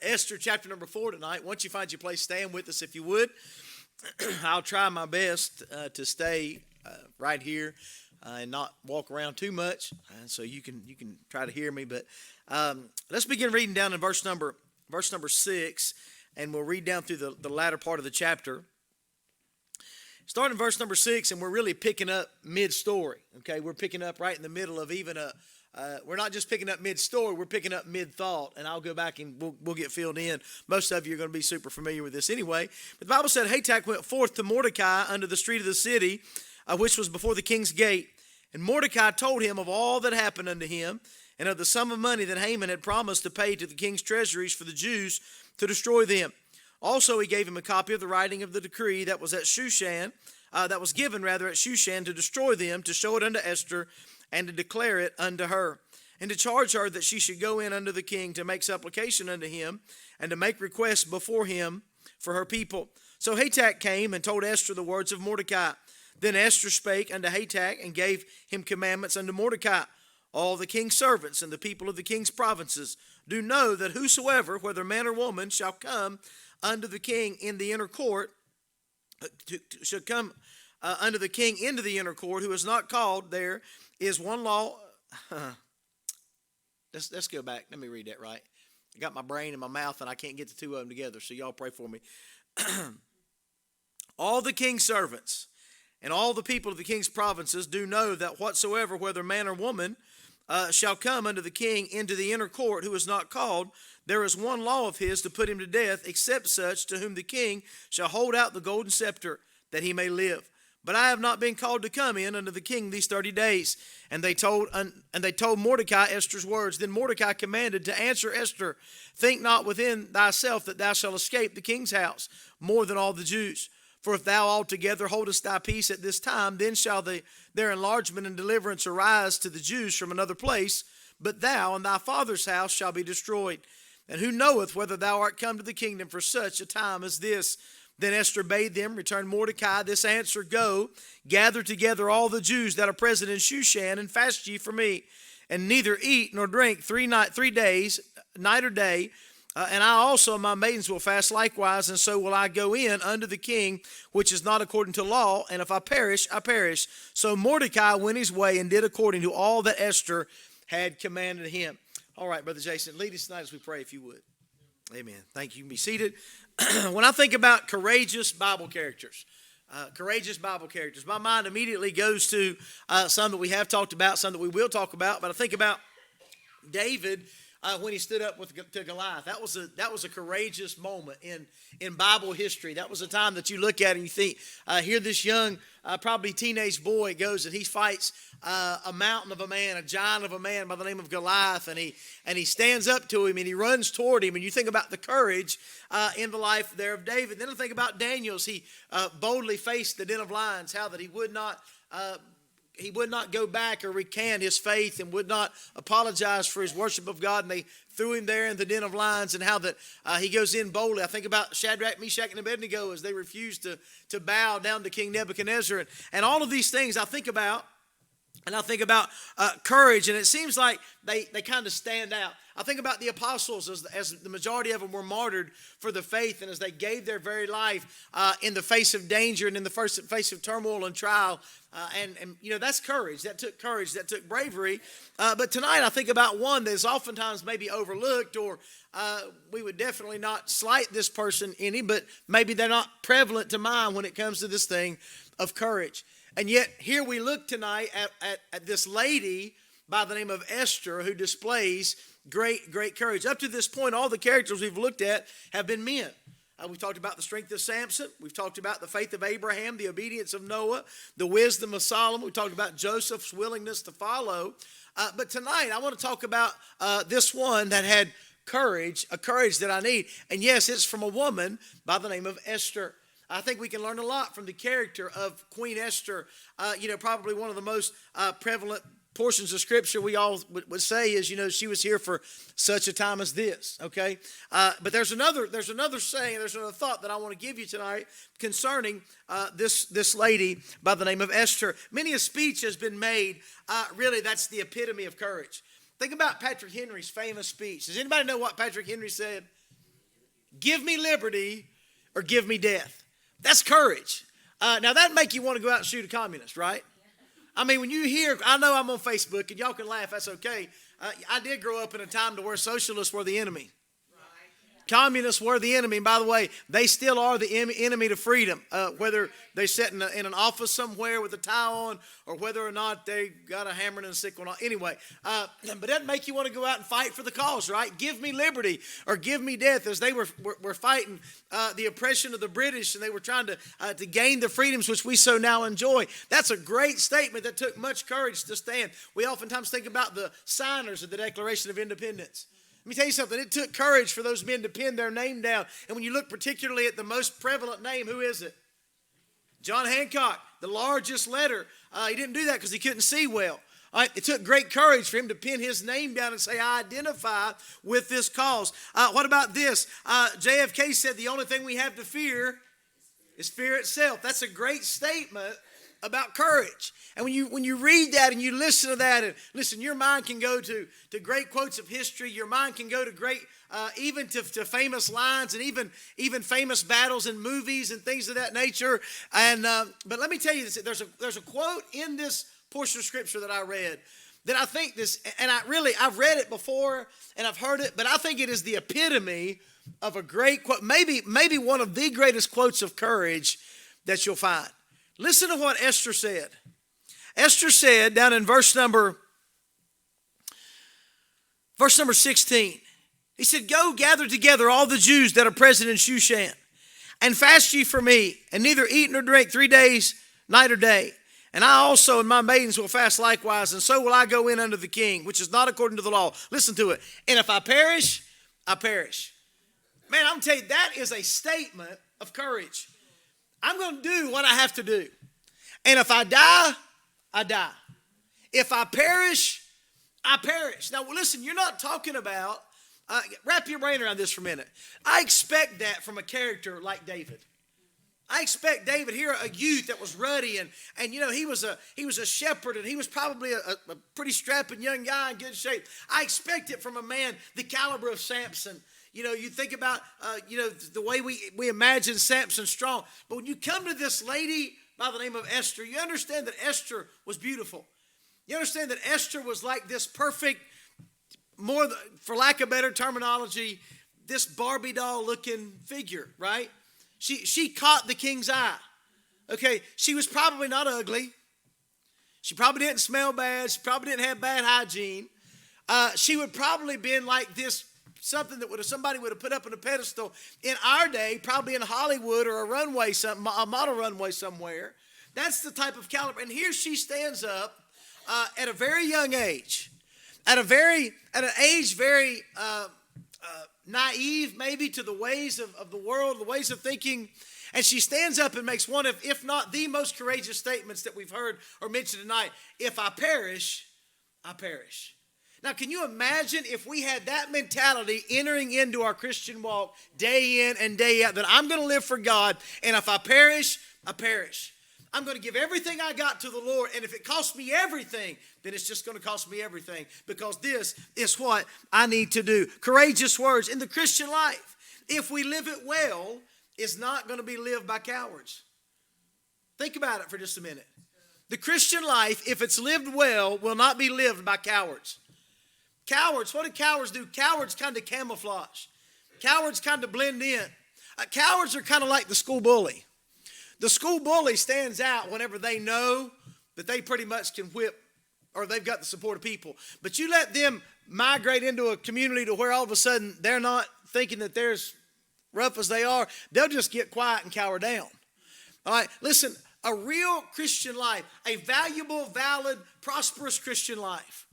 Esther chapter number 4 tonight. Once you find your place, stand with us if you would. I'll try my best to stay right here and not walk around too much, so you can try to hear me. But let's begin reading down in verse number 6, and we'll read down through the latter part of the chapter. Starting in verse number 6, and we're really picking up mid-story. Okay, we're picking up right in the middle of even a. We're not just picking up mid-story, we're picking up mid-thought, and I'll go back and we'll get filled in. Most of you are going to be super familiar with this anyway. But the Bible said, Hatak went forth to Mordecai unto the street of the city, which was before the king's gate. And Mordecai told him of all that happened unto him, and of the sum of money that Haman had promised to pay to the king's treasuries for the Jews to destroy them. Also he gave him a copy of the writing of the decree that was at Shushan, that was given rather at Shushan to destroy them, to show it unto Esther, and to declare it unto her, and to charge her that she should go in unto the king to make supplication unto him, and to make requests before him for her people. So Hatak came and told Esther the words of Mordecai. Then Esther spake unto Hatak, and gave him commandments unto Mordecai. All the king's servants and the people of the king's provinces do know that whosoever, whether man or woman, shall come unto the king in the inner court, should come unto the king into the inner court, who is not called, there is one law. Let's go back. Let me read that right. I got my brain in my mouth and I can't get the two of them together, so y'all pray for me. All the king's servants and all the people of the king's provinces do know that whatsoever, whether man or woman, shall come unto the king into the inner court, who is not called, there is one law of his to put him to death, except such to whom the king shall hold out the golden scepter, that he may live. But I have not been called to come in unto the king these 30 days. And they told Mordecai Esther's words. Then Mordecai commanded to answer Esther, think not within thyself that thou shalt escape the king's house more than all the Jews. For if thou altogether holdest thy peace at this time, then shall their enlargement and deliverance arise to the Jews from another place. But thou and thy father's house shall be destroyed. And who knoweth whether thou art come to the kingdom for such a time as this? Then Esther bade them, returned Mordecai this answer, go, gather together all the Jews that are present in Shushan, and fast ye for me, and neither eat nor drink 3 days, night or day. And I also and my maidens will fast likewise, and so will I go in unto the king, which is not according to law, and if I perish, I perish. So Mordecai went his way and did according to all that Esther had commanded him. All right, Brother Jason, lead us tonight as we pray, if you would. Amen. Thank you. You can be seated. When I think about courageous Bible characters, my mind immediately goes to some that we have talked about, some that we will talk about. But I think about David when he stood up to Goliath. That was a courageous moment in Bible history. That was a time that you look at and you think, here this young, probably teenage boy goes and he fights a mountain of a man, a giant of a man by the name of Goliath, and he stands up to him and he runs toward him. And you think about the courage in the life there of David. Then I think about Daniel as he boldly faced the den of lions, how that he would not go back or recant his faith and would not apologize for his worship of God. And they threw him there in the den of lions, and how that he goes in boldly. I think about Shadrach, Meshach, and Abednego as they refused to bow down to King Nebuchadnezzar. And all of these things I think about. And I think about courage, and it seems like they kind of stand out. I think about the apostles as the majority of them were martyred for the faith, and as they gave their very life in the face of danger and in the face of turmoil and trial. And you know, that's courage. That took courage. That took bravery. But tonight I think about one that is oftentimes maybe overlooked, or we would definitely not slight this person any, but maybe they're not prevalent to mind when it comes to this thing of courage. And yet here we look tonight at this lady by the name of Esther, who displays great courage. Up to this point, all the characters we've looked at have been men. We've talked about the strength of Samson. We've talked about the faith of Abraham, the obedience of Noah, the wisdom of Solomon. We talked about Joseph's willingness to follow. But tonight I want to talk about this one that had courage, a courage that I need. And yes, it's from a woman by the name of Esther. I think we can learn a lot from the character of Queen Esther. Probably one of the most prevalent portions of Scripture we all would say is, she was here for such a time as this, okay? But there's another saying, there's another thought that I want to give you tonight concerning this lady by the name of Esther. Many a speech has been made. Really, that's the epitome of courage. Think about Patrick Henry's famous speech. Does anybody know what Patrick Henry said? Give me liberty or give me death. That's courage. Now, that'd make you want to go out and shoot a communist, right? I mean, when you hear, I know I'm on Facebook, and y'all can laugh, that's okay. I did grow up in a time to where socialists were the enemy. Communists were the enemy. And by the way, they still are the enemy to freedom, whether they sit in an office somewhere with a tie on or whether or not they got a hammer and a sickle on. Anyway, but that make you want to go out and fight for the cause, right? Give me liberty or give me death, as they were fighting the oppression of the British, and they were trying to gain the freedoms which we so now enjoy. That's a great statement that took much courage to stand. We oftentimes think about the signers of the Declaration of Independence. Let me tell you something. It took courage for those men to pin their name down. And when you look particularly at the most prevalent name, who is it? John Hancock, the largest letter. He didn't do that because he couldn't see well. All right, it took great courage for him to pin his name down and say, I identify with this cause. What about this? JFK said the only thing we have to fear is fear itself. That's a great statement about courage. And when you read that and you listen to that, and listen, your mind can go to great quotes of history. Your mind can go to great, even to famous lines and even famous battles in movies and things of that nature. And but let me tell you this: there's a quote in this portion of scripture that I read that I think this, and I've read it before and I've heard it, but I think it is the epitome of a great quote, maybe one of the greatest quotes of courage that you'll find. Listen to what Esther said. Esther said down in verse number 16, he said, Go gather together all the Jews that are present in Shushan, and fast ye for me, and neither eat nor drink 3 days, night or day. And I also and my maidens will fast likewise, and so will I go in unto the king, which is not according to the law. Listen to it. And if I perish, I perish. Man, I'm telling you, that is a statement of courage. I'm going to do what I have to do. And if I die, I die. If I perish, I perish. Now, listen, you're not talking about, wrap your brain around this for a minute. I expect that from a character like David. I expect David here, a youth that was ruddy, and you know, he was a shepherd, and he was probably a pretty strapping young guy in good shape. I expect it from a man the caliber of Samson. You know, you think about, the way we imagine Samson strong. But when you come to this lady by the name of Esther, you understand that Esther was beautiful. You understand that Esther was like this perfect, for lack of better terminology, this Barbie doll looking figure, right? She caught the king's eye. Okay, she was probably not ugly. She probably didn't smell bad. She probably didn't have bad hygiene. She would probably been like this, something that somebody would have put up on a pedestal in our day, probably in Hollywood or a model runway somewhere. That's the type of caliber. And here she stands up at a very young age, at an age very naive maybe to the ways of the world, the ways of thinking. And she stands up and makes one of, if not the most courageous statements that we've heard or mentioned tonight. If I perish, I perish. Now, can you imagine if we had that mentality entering into our Christian walk day in and day out, that I'm going to live for God, and if I perish, I perish. I'm going to give everything I got to the Lord, and if it costs me everything, then it's just going to cost me everything, because this is what I need to do. Courageous words in the Christian life, if we live it well, is not going to be lived by cowards. Think about it for just a minute. The Christian life, if it's lived well, will not be lived by cowards. Cowards, what do cowards do? Cowards kind of camouflage. Cowards kind of blend in. Cowards are kind of like the school bully. The school bully stands out whenever they know that they pretty much can whip, or they've got the support of people. But you let them migrate into a community to where all of a sudden they're not thinking that they're as rough as they are. They'll just get quiet and cower down. All right, listen, a real Christian life, a valuable, valid, prosperous Christian life,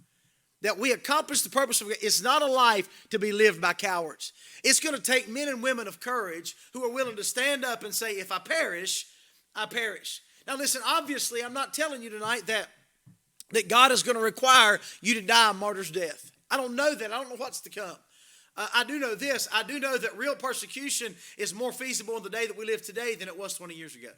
that we accomplish the purpose of it, is not a life to be lived by cowards. It's going to take men and women of courage who are willing to stand up and say, if I perish, I perish. Now listen, obviously I'm not telling you tonight that God is going to require you to die a martyr's death. I don't know that. I don't know what's to come. I do know this. I do know that real persecution is more feasible in the day that we live today than it was 20 years ago.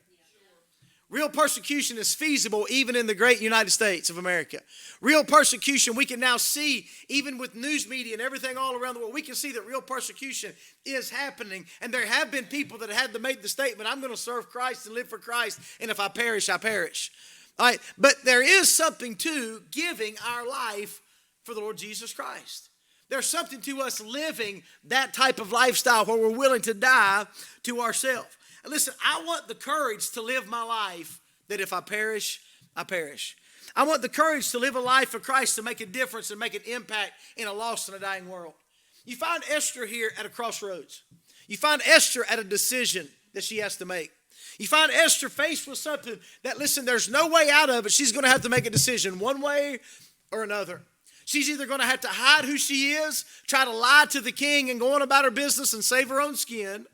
Real persecution is feasible even in the great United States of America. Real persecution, we can now see, even with news media and everything all around the world, we can see that real persecution is happening. And there have been people that had to make the statement, I'm going to serve Christ and live for Christ, and if I perish, I perish. All right, but there is something to giving our life for the Lord Jesus Christ. There's something to us living that type of lifestyle where we're willing to die to ourselves. And listen, I want the courage to live my life that if I perish, I perish. I want the courage to live a life for Christ to make a difference and make an impact in a lost and a dying world. You find Esther here at a crossroads. You find Esther at a decision that she has to make. You find Esther faced with something that, listen, there's no way out of it. She's going to have to make a decision one way or another. She's either going to have to hide who she is, try to lie to the king and go on about her business and save her own skin,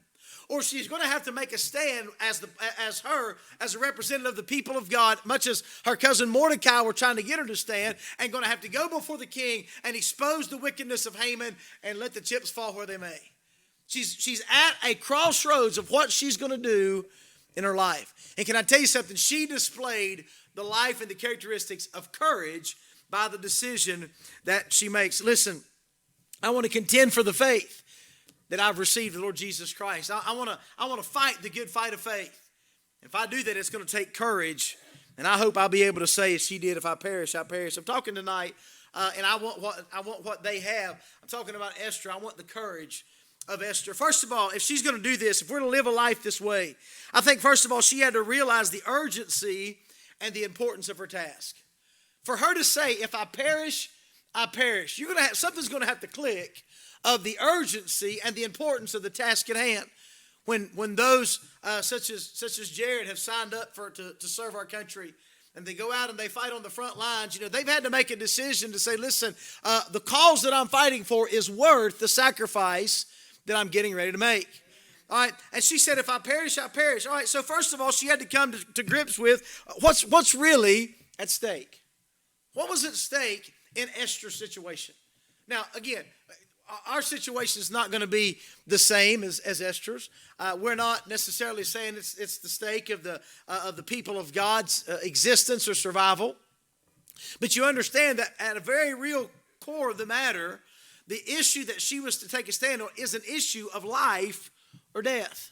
or she's going to have to make a stand as a representative of the people of God, much as her cousin Mordecai were trying to get her to stand, and going to have to go before the king and expose the wickedness of Haman and let the chips fall where they may. She's at a crossroads of what she's going to do in her life. And can I tell you something? She displayed the life and the characteristics of courage by the decision that she makes. Listen, I want to contend for the faith that I've received the Lord Jesus Christ. I want to fight the good fight of faith. If I do that, it's going to take courage, and I hope I'll be able to say, as she did, if I perish, I perish. I'm talking tonight, and I want what they have. I'm talking about Esther. I want the courage of Esther. First of all, if she's going to do this, if we're to live a life this way, I think first of all she had to realize the urgency and the importance of her task. For her to say, if I perish, I perish, something's going to have to click of the urgency and the importance of the task at hand. When those such as Jared have signed up to serve our country, and they go out and they fight on the front lines, they've had to make a decision to say, listen, the cause that I'm fighting for is worth the sacrifice that I'm getting ready to make. All right, and she said, if I perish, I perish. All right, so first of all, she had to come to grips with what's really at stake. What was at stake in Esther's situation? Now, again, our situation is not going to be the same as Esther's. We're not necessarily saying it's the stake of the people of God's existence or survival. But you understand that at a very real core of the matter, the issue that she was to take a stand on is an issue of life or death.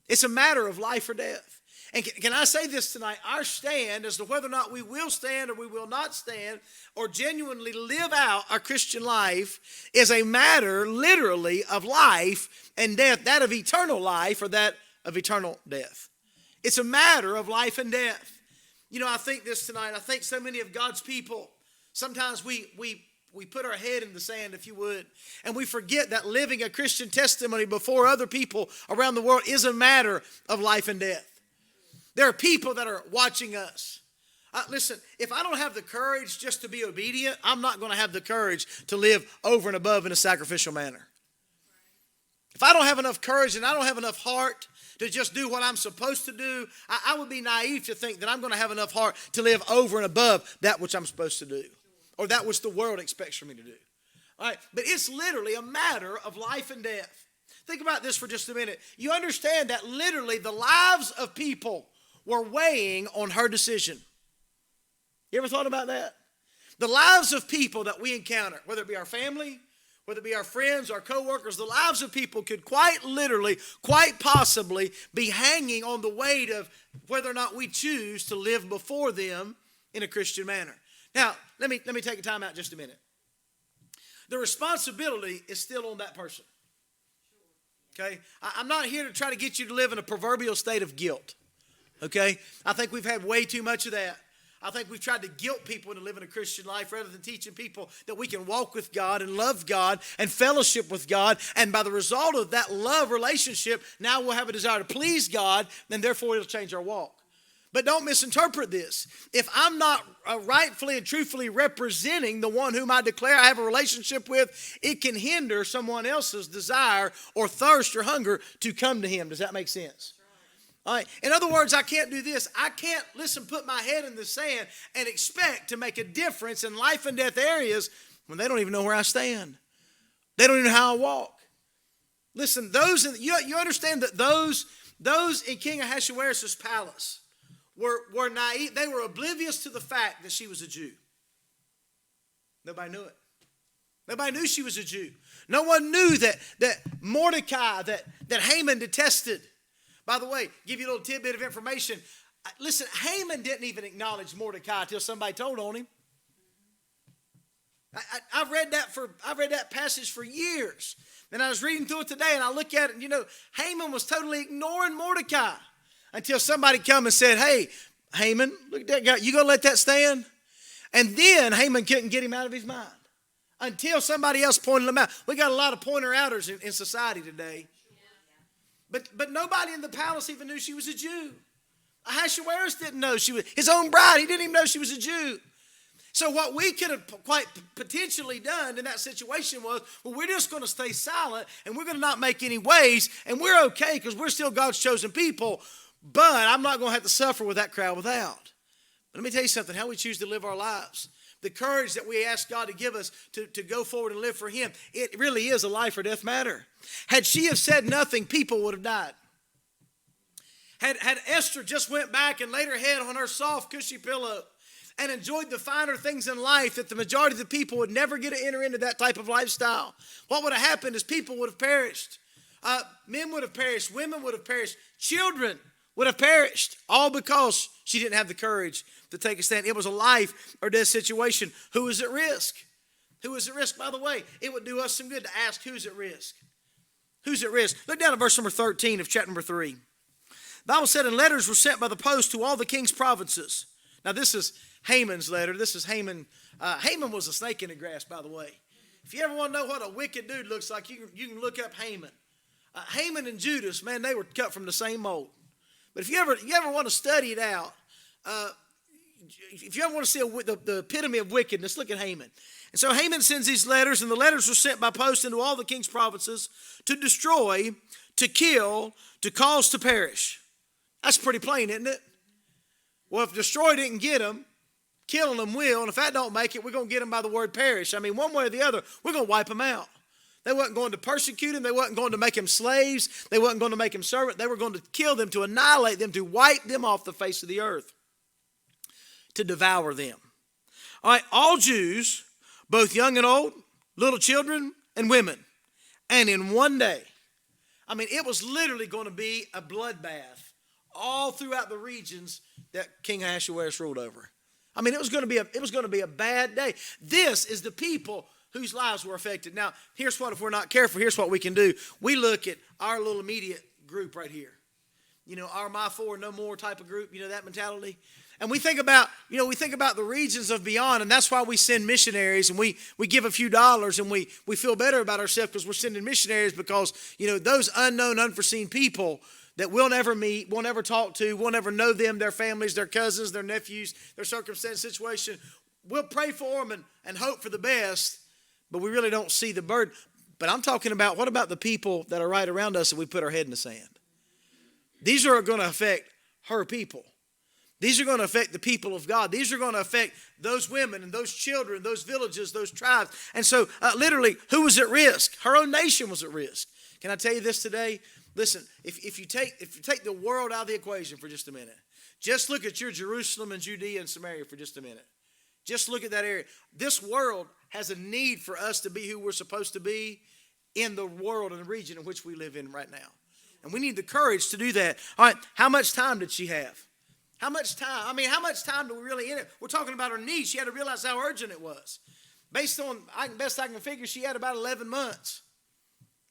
It's a matter of life or death. And can I say this tonight? Our stand as to whether or not we will stand or we will not stand or genuinely live out our Christian life is a matter literally of life and death, that of eternal life or that of eternal death. It's a matter of life and death. I think this tonight. I think so many of God's people, sometimes we put our head in the sand, if you would, and we forget that living a Christian testimony before other people around the world is a matter of life and death. There are people that are watching us. Listen, if I don't have the courage just to be obedient, I'm not going to have the courage to live over and above in a sacrificial manner. If I don't have enough courage and I don't have enough heart to just do what I'm supposed to do, I would be naive to think that I'm going to have enough heart to live over and above that which I'm supposed to do or that which the world expects for me to do. All right, but it's literally a matter of life and death. Think about this for just a minute. You understand that literally the lives of people were weighing on her decision. You ever thought about that? The lives of people that we encounter, whether it be our family, whether it be our friends, our coworkers, the lives of people could quite literally, quite possibly be hanging on the weight of whether or not we choose to live before them in a Christian manner. Now, let me take a time out just a minute. The responsibility is still on that person. Okay? I'm not here to try to get you to live in a proverbial state of guilt. Okay? I think we've had way too much of that. I think we've tried to guilt people into living a Christian life rather than teaching people that we can walk with God and love God and fellowship with God. And by the result of that love relationship, now we'll have a desire to please God, and therefore it'll change our walk. But don't misinterpret this. If I'm not rightfully and truthfully representing the one whom I declare I have a relationship with, it can hinder someone else's desire or thirst or hunger to come to him. Does that make sense? All right. In other words, I can't do this. I can't, put my head in the sand and expect to make a difference in life and death areas when they don't even know where I stand. They don't even know how I walk. Listen, you understand that those in King Ahasuerus' palace were naive. They were oblivious to the fact that she was a Jew. Nobody knew it. Nobody knew she was a Jew. No one knew that Mordecai, that Haman detested. By the way, give you a little tidbit of information. Listen, Haman didn't even acknowledge Mordecai until somebody told on him. I've read that passage for years. And I was reading through it today, and I look at it, and Haman was totally ignoring Mordecai until somebody come and said, hey, Haman, look at that guy. You going to let that stand? And then Haman couldn't get him out of his mind until somebody else pointed him out. We got a lot of pointer-outers in society today. But nobody in the palace even knew she was a Jew. Ahasuerus didn't know she was, his own bride, he didn't even know she was a Jew. So what we could have quite potentially done in that situation was, well, we're just going to stay silent and we're going to not make any waves and we're okay because we're still God's chosen people, but I'm not going to have to suffer with that crowd without. But let me tell you something, how we choose to live our lives, the courage that we ask God to give us to go forward and live for him, it really is a life or death matter. Had she have said nothing, people would have died. Had Esther just went back and laid her head on her soft, cushy pillow and enjoyed the finer things in life that the majority of the people would never get to enter into that type of lifestyle, what would have happened is people would have perished. Men would have perished. Women would have perished. Children would have perished, all because she didn't have the courage to take a stand. It was a life or death situation. Who was at risk? Who was at risk? By the way, it would do us some good to ask who's at risk. Who's at risk? Look down at verse number 13 of chapter number 3. The Bible said, and letters were sent by the post to all the king's provinces. Now this is Haman's letter. This is Haman. Haman was a snake in the grass, by the way. If you ever want to know what a wicked dude looks like, you can look up Haman. Haman and Judas, man, they were cut from the same mold. But if you ever want to study it out, if you ever want to see the epitome of wickedness, look at Haman. And so Haman sends these letters, and the letters were sent by post into all the king's provinces to destroy, to kill, to cause to perish. That's pretty plain, isn't it? Well, if destroy didn't get them, killing them will, and if that don't make it, we're going to get them by the word perish. I mean, one way or the other, we're going to wipe them out. They wasn't going to persecute him. They wasn't going to make him slaves. They wasn't going to make him servant. They were going to kill them, to annihilate them, to wipe them off the face of the earth, to devour them. All right, all Jews, both young and old, little children and women, and in one day. I mean, it was literally going to be a bloodbath all throughout the regions that King Ahasuerus ruled over. I mean, it was going to be a bad day. This is the people whose lives were affected. Now, here's what, if we're not careful, here's what we can do. We look at our little immediate group right here. Our my four, no more type of group, that mentality. And we think about the regions of beyond, and that's why we send missionaries, and we give a few dollars, and we feel better about ourselves because we're sending missionaries because, those unknown, unforeseen people that we'll never meet, we'll never talk to, we'll never know them, their families, their cousins, their nephews, their circumstance, situation. We'll pray for them and hope for the best, but we really don't see the burden. But I'm talking about, what about the people that are right around us if we put our head in the sand? These are going to affect her people. These are going to affect the people of God. These are going to affect those women and those children, those villages, those tribes. And so literally, who was at risk? Her own nation was at risk. Can I tell you this today? Listen, if you take the world out of the equation for just a minute, just look at your Jerusalem and Judea and Samaria for just a minute. Just look at that area. This world has a need for us to be who we're supposed to be in the world and the region in which we live in right now. And we need the courage to do that. All right, how much time did she have? How much time? I mean, how much time do we really in it? We're talking about her need. She had to realize how urgent it was. Based on, best I can figure, she had about 11 months.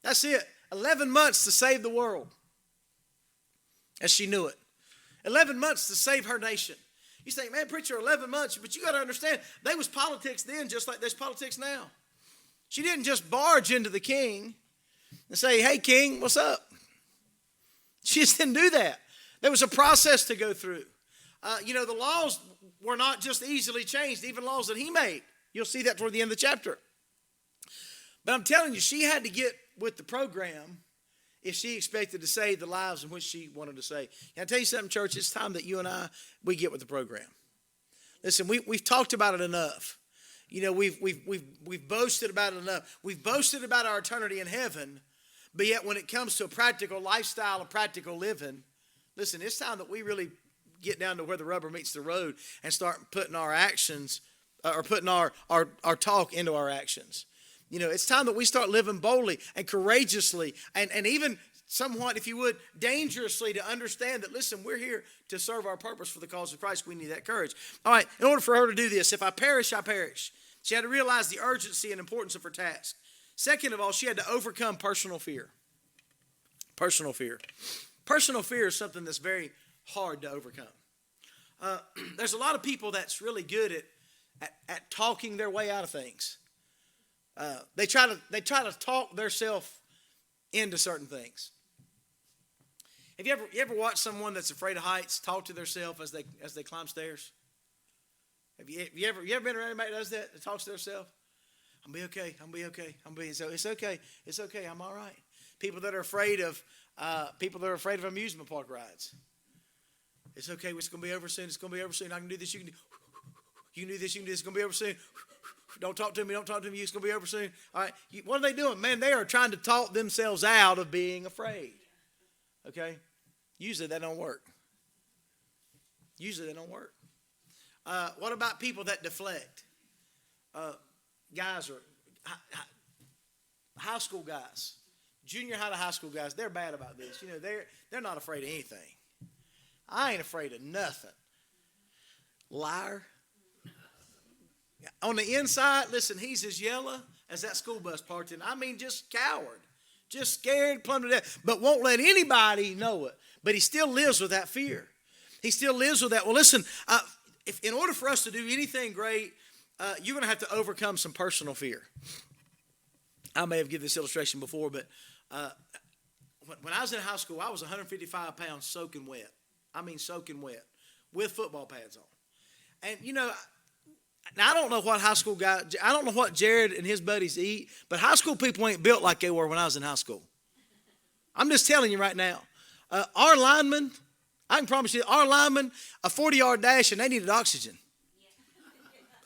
That's it. 11 months to save the world, as she knew it. 11 months to save her nation. You think, man, preacher, 11 months, but you got to understand, there was politics then just like there's politics now. She didn't just barge into the king and say, hey, king, what's up? She just didn't do that. There was a process to go through. The laws were not just easily changed, even laws that he made. You'll see that toward the end of the chapter. But I'm telling you, she had to get with the program if she expected to save the lives in which she wanted to save. Can I tell you something, church? It's time that you and we get with the program. Listen, we've talked about it enough. We've boasted about it enough. We've boasted about our eternity in heaven, but yet when it comes to a practical lifestyle, a practical living, listen, it's time that we really get down to where the rubber meets the road and start putting our actions or putting our talk into our actions. It's time that we start living boldly and courageously and even somewhat, if you would, dangerously, to understand that, listen, we're here to serve our purpose for the cause of Christ. We need that courage. All right, in order for her to do this, if I perish, I perish. She had to realize the urgency and importance of her task. Second of all, she had to overcome personal fear. Personal fear. Personal fear is something that's very hard to overcome. There's a lot of people that's really good at talking their way out of things. They try to talk themselves into certain things. Have you ever watched someone that's afraid of heights talk to themselves as they climb stairs? Have you ever been around anybody that does that talks to themselves? I'm gonna be okay. It's okay. I'm all right. People that are afraid of amusement park rides. It's okay. It's gonna be over soon. I can do this. You can do this. It's gonna be over soon. Don't talk to me. It's gonna be over soon. All right. What are they doing? Man, they are trying to talk themselves out of being afraid. Okay. Usually that don't work. What about people that deflect? Guys or high school guys, junior high to high school guys, they're bad about this. They're not afraid of anything. I ain't afraid of nothing. Liar. On the inside, listen, he's as yellow as that school bus parked in. I mean, just coward, just scared, plumb to death, but won't let anybody know it. But he still lives with that fear. He still lives with that. Well, listen, if in order for us to do anything great, you're going to have to overcome some personal fear. I may have given this illustration before, but when I was in high school, I was 155 pounds soaking wet. I mean, soaking wet with football pads on. And, now I don't know what I don't know what Jared and his buddies eat, but high school people ain't built like they were when I was in high school. I'm just telling you right now. Our linemen, I can promise you, our linemen, a 40-yard dash, and they needed oxygen.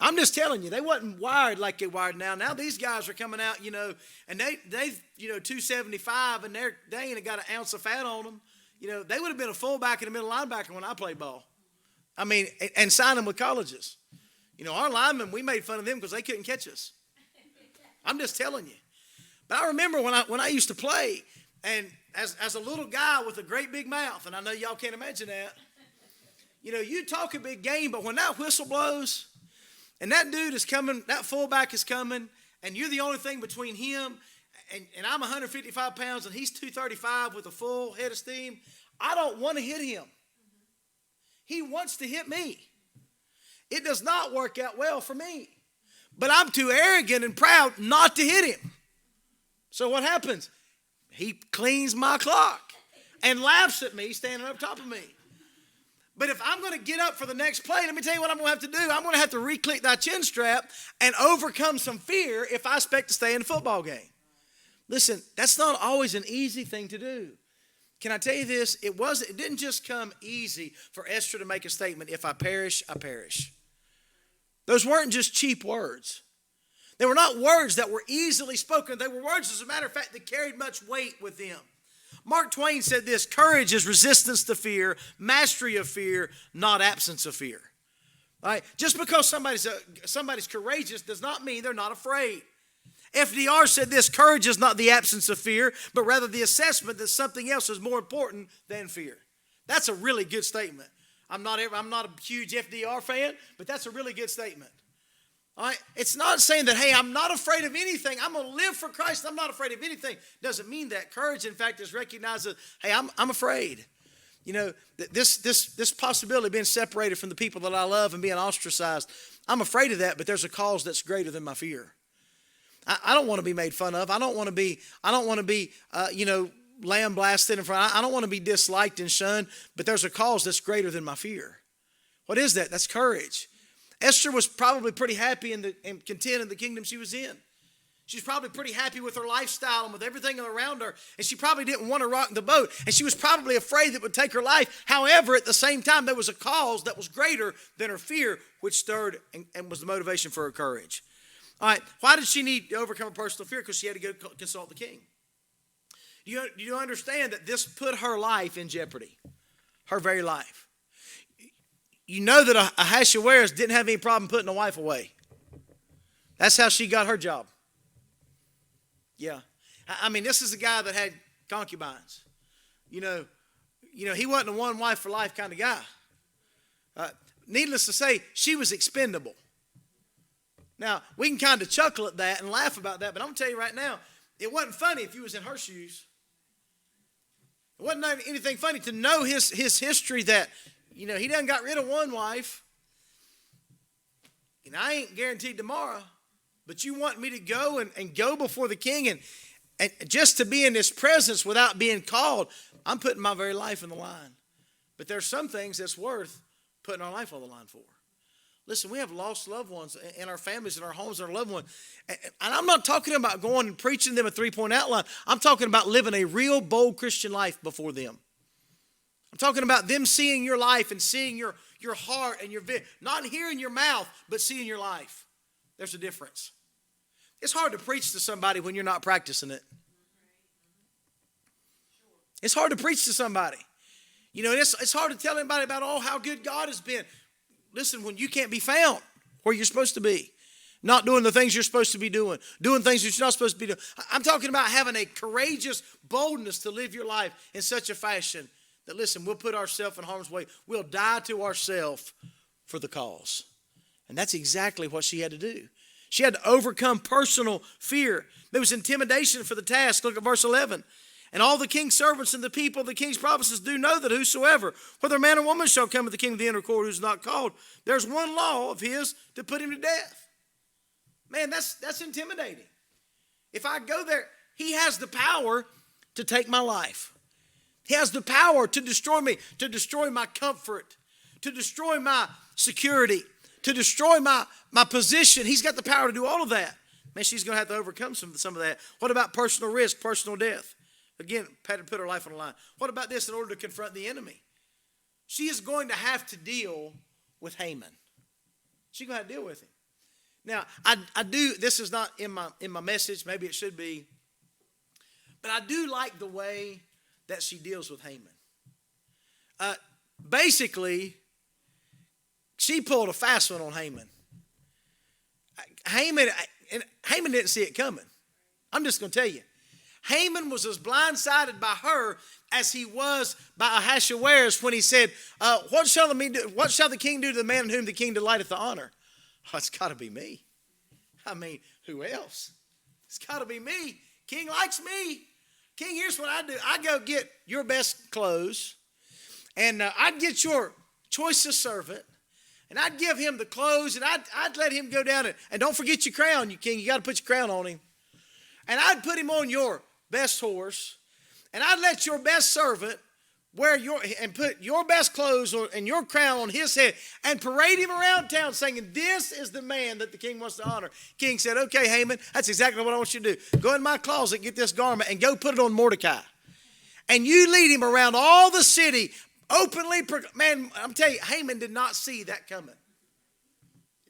I'm just telling you, they wasn't wired like they're wired now. Now these guys are coming out, and they 275, and they ain't got an ounce of fat on them. They would have been a fullback and a middle linebacker when I played ball. I mean, and signed them with colleges. Our linemen, we made fun of them because they couldn't catch us. I'm just telling you. But I remember when I used to play, and as a little guy with a great big mouth, and I know y'all can't imagine that, you talk a big game, but when that whistle blows, and that dude is coming, that fullback is coming, and you're the only thing between him, and I'm 155 pounds, and he's 235 with a full head of steam, I don't want to hit him. He wants to hit me. It does not work out well for me. But I'm too arrogant and proud not to hit him. So what happens? He cleans my clock and laughs at me standing up top of me. But if I'm going to get up for the next play, let me tell you what I'm going to have to do. I'm going to have to re-click that chin strap and overcome some fear if I expect to stay in the football game. Listen, that's not always an easy thing to do. Can I tell you this? It didn't just come easy for Esther to make a statement, if I perish, I perish. Those weren't just cheap words. They were not words that were easily spoken. They were words, as a matter of fact, that carried much weight with them. Mark Twain said this: courage is resistance to fear, mastery of fear, not absence of fear. All right? Just because somebody's courageous does not mean they're not afraid. FDR said this: courage is not the absence of fear, but rather the assessment that something else is more important than fear. That's a really good statement. I'm not a huge FDR fan, but that's a really good statement. All right? It's not saying that, hey, I'm not afraid of anything. I'm going to live for Christ. I'm not afraid of anything. Doesn't mean that. Courage, in fact, is recognizing, hey, I'm afraid. This possibility of being separated from the people that I love and being ostracized, I'm afraid of that, but there's a cause that's greater than my fear. I don't want to be made fun of. I don't want to be lambasted in front. I don't want to be disliked and shunned, but there's a cause that's greater than my fear. What is that? That's courage. Esther was probably pretty happy and content in the kingdom she was in. She's probably pretty happy with her lifestyle and with everything around her, and she probably didn't want to rock the boat, and she was probably afraid that it would take her life. However, at the same time, there was a cause that was greater than her fear, which stirred and was the motivation for her courage. All right, why did she need to overcome her personal fear? Because she had to go consult the king. Do you understand that this put her life in jeopardy? Her very life. you know that Ahasuerus didn't have any problem putting a wife away. That's how she got her job. Yeah. I mean, this is a guy that had concubines. You know, he wasn't a one wife for life kind of guy. Needless to say, she was expendable. Now, we can kind of chuckle at that and laugh about that, but I'm going to tell you right now, it wasn't funny if you was in her shoes. It wasn't anything funny to know his history that, he done got rid of one wife. And I ain't guaranteed tomorrow, but you want me to go and go before the king and just to be in his presence without being called, I'm putting my very life in the line. But there's some things that's worth putting our life on the line for. Listen, we have lost loved ones in our families, in our homes, and our loved ones. And I'm not talking about going and preaching them a 3-point outline. I'm talking about living a real bold Christian life before them. I'm talking about them seeing your life and seeing your heart and not hearing your mouth, but seeing your life. There's a difference. It's hard to preach to somebody when you're not practicing it. It's hard to preach to somebody. It's hard to tell anybody about, how good God has been. Listen, when you can't be found where you're supposed to be, not doing the things you're supposed to be doing things that you're not supposed to be doing. I'm talking about having a courageous boldness to live your life in such a fashion that, listen, we'll put ourselves in harm's way. We'll die to ourselves for the cause. And that's exactly what she had to do. She had to overcome personal fear. There was intimidation for the task. Look at verse 11. And all the king's servants and the people of the king's provinces do know that whosoever, whether man or woman, shall come to the king of the inner court who's not called, there's one law of his to put him to death. Man, that's intimidating. If I go there, he has the power to take my life. He has the power to destroy me, to destroy my comfort, to destroy my security, to destroy my position. He's got the power to do all of that. Man, she's going to have to overcome some of that. What about personal risk, personal death? Again, had to put her life on the line. What about this in order to confront the enemy? She is going to have to deal with Haman. She's going to have to deal with him. Now, I do, this is not in my message, maybe it should be, but I do like the way that she deals with Haman. Basically, she pulled a fast one on Haman. Haman didn't see it coming. I'm just going to tell you. Haman was as blindsided by her as he was by Ahasuerus when he said, what shall the king do to the man in whom the king delighteth to honor? Oh, it's got to be me. I mean, who else? It's got to be me. King likes me. King, here's what I do. I go get your best clothes, and I'd get your choicest servant, and I'd give him the clothes, and I'd let him go down and don't forget your crown, you king. You got to put your crown on him. And I'd put him on your best horse, and I'd let your best servant put your best clothes and your crown on his head and parade him around town saying, this is the man that the king wants to honor. King said, okay, Haman, that's exactly what I want you to do. Go in my closet, get this garment, and go put it on Mordecai. And you lead him around all the city openly. Man, I'm telling you, Haman did not see that coming.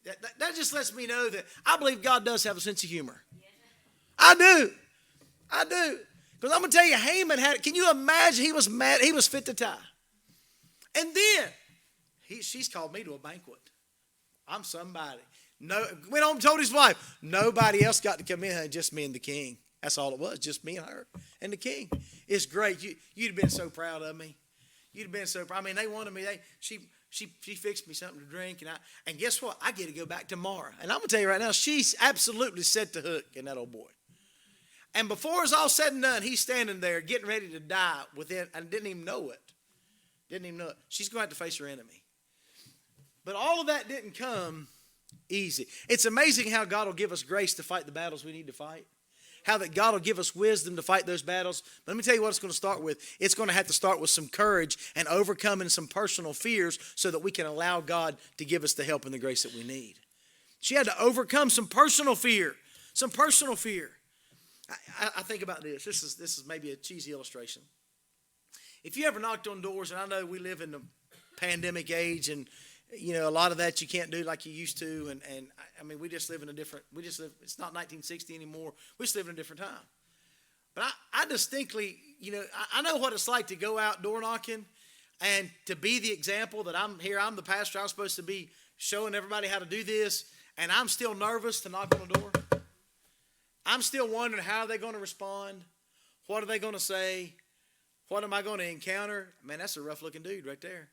That just lets me know that I believe God does have a sense of humor. I do. Because I'm going to tell you, Haman can you imagine, he was mad, he was fit to die. And then, she's called me to a banquet. I'm somebody. Went home and told his wife, nobody else got to come in, just me and the king. That's all it was, just me and her and the king. It's great. You'd have been so proud of me. You'd have been so proud. I mean, they wanted me. She fixed me something to drink, and guess what? I get to go back tomorrow. And I'm going to tell you right now, she's absolutely set the hook in that old boy. And before it's all said and done, he's standing there getting ready to die and didn't even know it. She's going to have to face her enemy. But all of that didn't come easy. It's amazing how God will give us grace to fight the battles we need to fight. How that God will give us wisdom to fight those battles. But let me tell you what it's going to start with. It's going to have to start with some courage and overcoming some personal fears so that we can allow God to give us the help and the grace that we need. She had to overcome some personal fear. I think about this. This is maybe a cheesy illustration. If you ever knocked on doors, and I know we live in the pandemic age, and a lot of that you can't do like you used to, and I mean we just live. It's not 1960 anymore. We just live in a different time. But I distinctly, I know what it's like to go out door knocking. And to be the example that I'm here, I'm the pastor, I'm supposed to be showing everybody how to do this, and I'm still nervous to knock on the door. I'm still wondering how are they going to respond? What are they going to say? What am I going to encounter? Man, that's a rough-looking dude right there.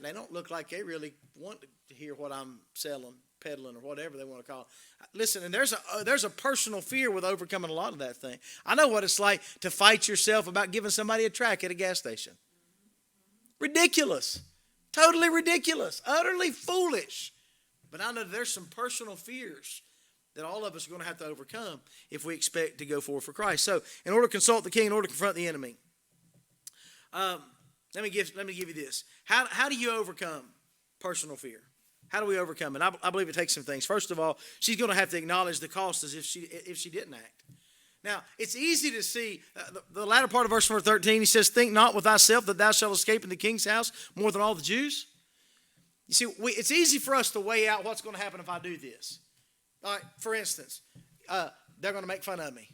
They don't look like they really want to hear what I'm selling, peddling, or whatever they want to call it. Listen, and there's a personal fear with overcoming a lot of that thing. I know what it's like to fight yourself about giving somebody a tract at a gas station. Ridiculous. Totally ridiculous. Utterly foolish. But I know there's some personal fears that all of us are going to have to overcome if we expect to go forward for Christ. So, in order to consult the king, in order to confront the enemy, let me give you this. How do you overcome personal fear? How do we overcome it? I believe it takes some things. First of all, she's going to have to acknowledge the cost as if she didn't act. Now, it's easy to see the latter part of verse number 13. He says, "Think not with thyself that thou shalt escape in the king's house more than all the Jews." You see, it's easy for us to weigh out what's going to happen if I do this. All right, for instance, they're going to make fun of me.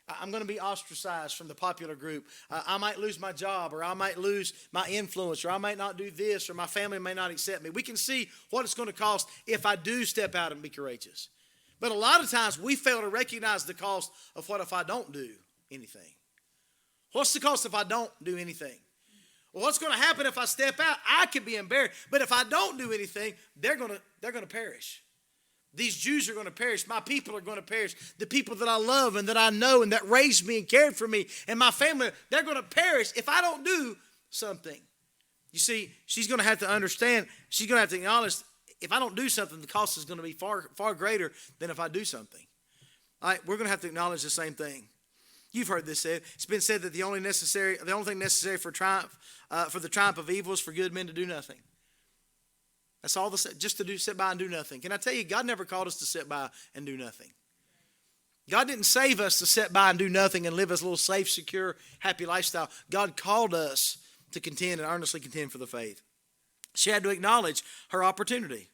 I'm going to be ostracized from the popular group. I might lose my job, or I might lose my influence, or I might not do this, or my family may not accept me. We can see what it's going to cost if I do step out and be courageous. But a lot of times we fail to recognize the cost of what if I don't do anything. What's the cost if I don't do anything? Well, what's going to happen if I step out? I could be embarrassed. But if I don't do anything, they're going to perish. These Jews are going to perish. My people are going to perish. The people that I love and that I know and that raised me and cared for me and my family, they're going to perish if I don't do something. You see, she's going to have to understand, she's going to have to acknowledge, if I don't do something, the cost is going to be far, far greater than if I do something. All right, we're going to have to acknowledge the same thing. You've heard this said. It's been said that the only thing necessary for the triumph of evil is for good men to do nothing. That's all just to sit by and do nothing. Can I tell you, God never called us to sit by and do nothing. God didn't save us to sit by and do nothing and live as a little safe, secure, happy lifestyle. God called us to contend and earnestly contend for the faith. She had to acknowledge her opportunity.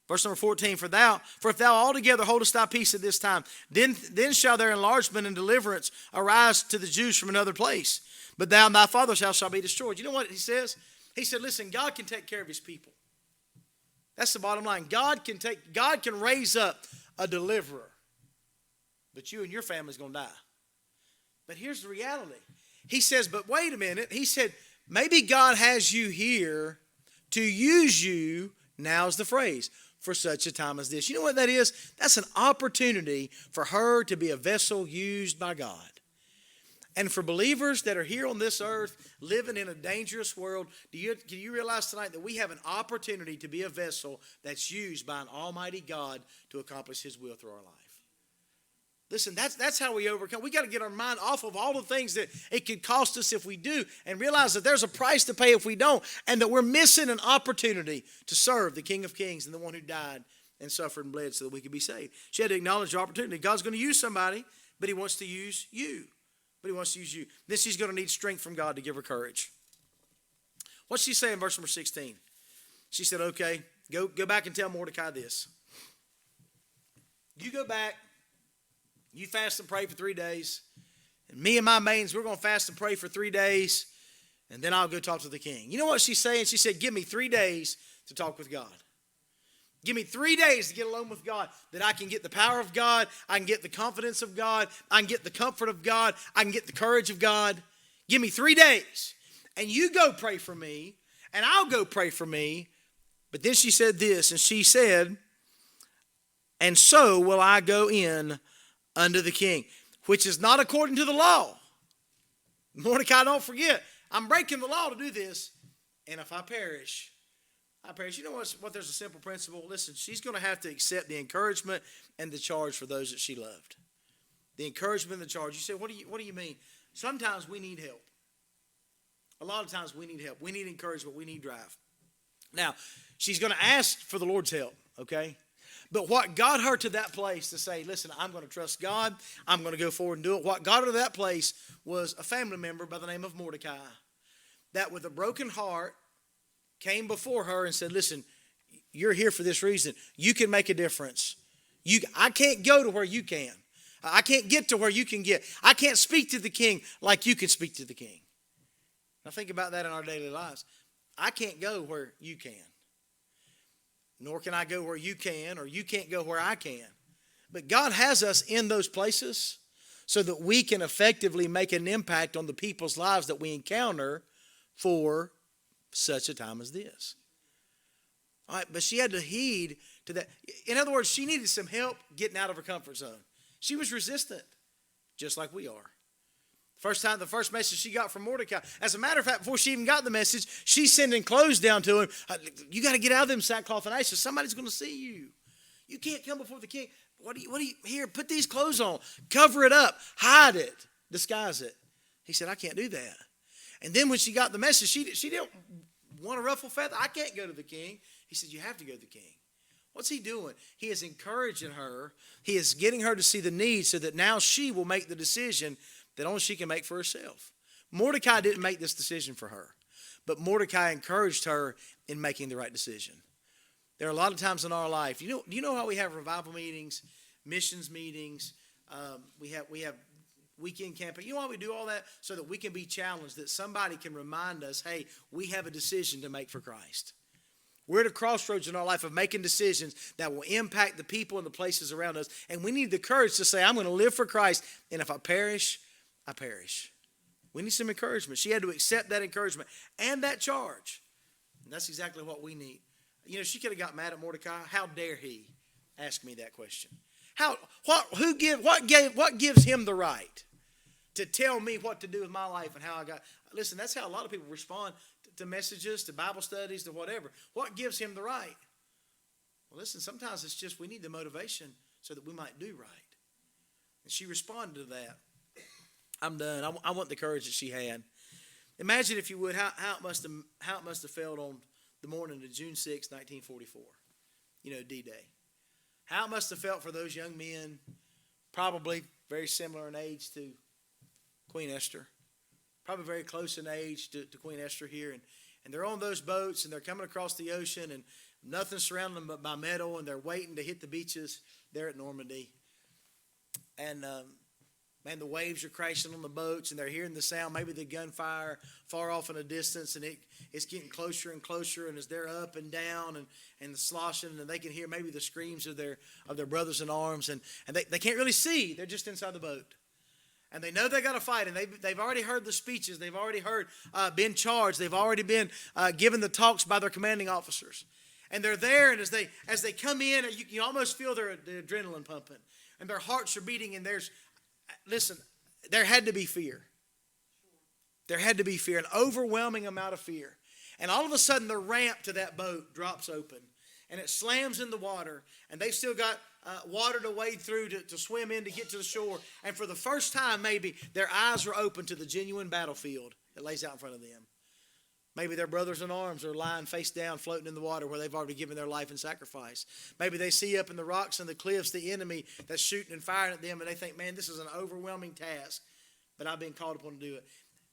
Verse number 14, for if thou altogether holdest thy peace at this time, then shall their enlargement and deliverance arise to the Jews from another place. But thou and thy father's house shall be destroyed. You know what he says? He said, listen, God can take care of his people. That's the bottom line. God can raise up a deliverer. But you and your family's going to die. But here's the reality. He says, but wait a minute. He said, maybe God has you here to use you, now's the phrase, for such a time as this. You know what that is? That's an opportunity for her to be a vessel used by God. And for believers that are here on this earth, living in a dangerous world, can you realize tonight that we have an opportunity to be a vessel that's used by an almighty God to accomplish his will through our life? Listen, that's how we overcome. We got to get our mind off of all the things that it could cost us if we do, and realize that there's a price to pay if we don't, and that we're missing an opportunity to serve the King of Kings and the one who died and suffered and bled so that we could be saved. She had to acknowledge the opportunity. God's going to use somebody, but he wants to use you. Then she's going to need strength from God to give her courage. What's she say in verse number 16? She said, okay, go back and tell Mordecai this. You go back, you fast and pray for 3 days. And me and my maidens, we're going to fast and pray for 3 days. And then I'll go talk to the king. You know what she's saying? She said, give me 3 days to talk with God. Give me 3 days to get alone with God, that I can get the power of God, I can get the confidence of God, I can get the comfort of God, I can get the courage of God. Give me 3 days. And you go pray for me, and I'll go pray for me. But then she said this, and she said, and so will I go in unto the king, which is not according to the law. Mordecai, don't forget, I'm breaking the law to do this, and if I perish, you know what? There's a simple principle. Listen, she's going to have to accept the encouragement and the charge for those that she loved. The encouragement and the charge. You say, what do you mean? Sometimes we need help. A lot of times we need help. We need encouragement. We need drive. Now, she's going to ask for the Lord's help, okay? But what got her to that place to say, listen, I'm going to trust God. I'm going to go forward and do it. What got her to that place was a family member by the name of Mordecai that with a broken heart came before her and said, listen, you're here for this reason. You can make a difference. I can't go to where you can. I can't get to where you can get. I can't speak to the king like you can speak to the king. Now think about that in our daily lives. I can't go where you can. Nor can I go where you can, or you can't go where I can. But God has us in those places so that we can effectively make an impact on the people's lives that we encounter for such a time as this. All right, but she had to heed to that. In other words, she needed some help getting out of her comfort zone. She was resistant, just like we are. The first message she got from Mordecai. As a matter of fact, before she even got the message, she's sending clothes down to him. You got to get out of them sackcloth and ashes. Somebody's going to see you. You can't come before the king. What do you here? Put these clothes on. Cover it up. Hide it. Disguise it. He said, I can't do that. And then when she got the message, she didn't want to ruffle feather. I can't go to the king. He said, you have to go to the king. What's he doing? He is encouraging her. He is getting her to see the need so that now she will make the decision that only she can make for herself. Mordecai didn't make this decision for her, but Mordecai encouraged her in making the right decision. There are a lot of times in our life, do you know how we have revival meetings, missions meetings, we have weekend camping. You know why we do all that? So that we can be challenged, that somebody can remind us, hey, we have a decision to make for Christ. We're at a crossroads in our life of making decisions that will impact the people and the places around us. And we need the courage to say, I'm going to live for Christ. And if I perish, I perish. We need some encouragement. She had to accept that encouragement and that charge. And that's exactly what we need. She could have got mad at Mordecai. How dare he ask me that question? What gives him the right to tell me what to do with my life and how I got? Listen, that's how a lot of people respond to messages, to Bible studies, to whatever. What gives him the right? Well, listen, sometimes it's just we need the motivation so that we might do right. And she responded to that. I'm done. I want the courage that she had. Imagine, if you would, how it must have felt on the morning of June 6, 1944. D-Day. How it must have felt for those young men, probably very similar in age to Queen Esther. Probably very close in age to Queen Esther here. And they're on those boats, and they're coming across the ocean, and nothing's surrounding them but by metal, and they're waiting to hit the beaches there at Normandy. And the waves are crashing on the boats, and they're hearing the sound, maybe the gunfire far off in a distance, and it's getting closer and closer, and as they're up and down and sloshing, and they can hear maybe the screams of their brothers in arms, and they can't really see. They're just inside the boat. And they know they got to fight, and they've already heard the speeches. They've already been charged. They've already been given the talks by their commanding officers. And they're there, and as they come in, you almost feel the adrenaline pumping, and their hearts are beating, and listen, there had to be fear. There had to be fear, an overwhelming amount of fear. And all of a sudden, the ramp to that boat drops open, and it slams in the water, and they've still got water to wade through to swim in to get to the shore. And for the first time, maybe, their eyes are open to the genuine battlefield that lays out in front of them. Maybe their brothers in arms are lying face down, floating in the water where they've already given their life in sacrifice. Maybe they see up in the rocks and the cliffs the enemy that's shooting and firing at them, and they think, man, this is an overwhelming task, but I've been called upon to do it.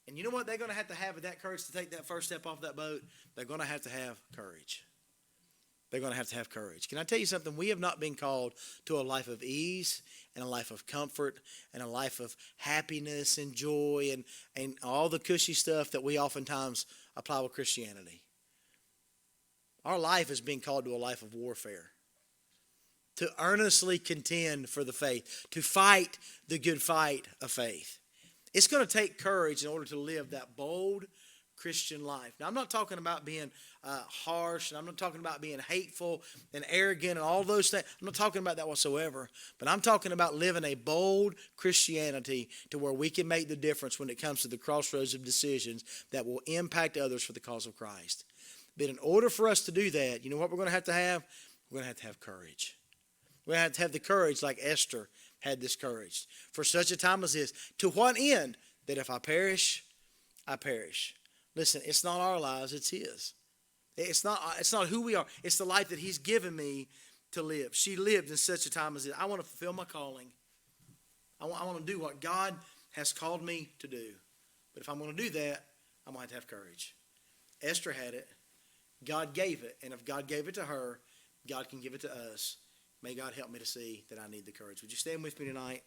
And you know what they're going to have that courage to take that first step off that boat? They're going to have courage. They're going to have courage. Can I tell you something? We have not been called to a life of ease and a life of comfort and a life of happiness and joy and all the cushy stuff that we oftentimes apply with Christianity. Our life is being called to a life of warfare, to earnestly contend for the faith, to fight the good fight of faith. It's going to take courage in order to live that bold Christian life. Now, I'm not talking about being harsh, and I'm not talking about being hateful and arrogant and all those things. I'm not talking about that whatsoever. But I'm talking about living a bold Christianity to where we can make the difference when it comes to the crossroads of decisions that will impact others for the cause of Christ. But in order for us to do that, you know what we're going to have? We're going to have courage. We're going to have the courage like Esther had this courage. For such a time as this. To what end? That if I perish, I perish. Listen, it's not our lives, it's his. It's not who we are. It's the life that he's given me to live. She lived in such a time as this. I want to fulfill my calling. I want to do what God has called me to do. But if I'm going to do that, I'm going to have courage. Esther had it. God gave it. And if God gave it to her, God can give it to us. May God help me to see that I need the courage. Would you stand with me tonight?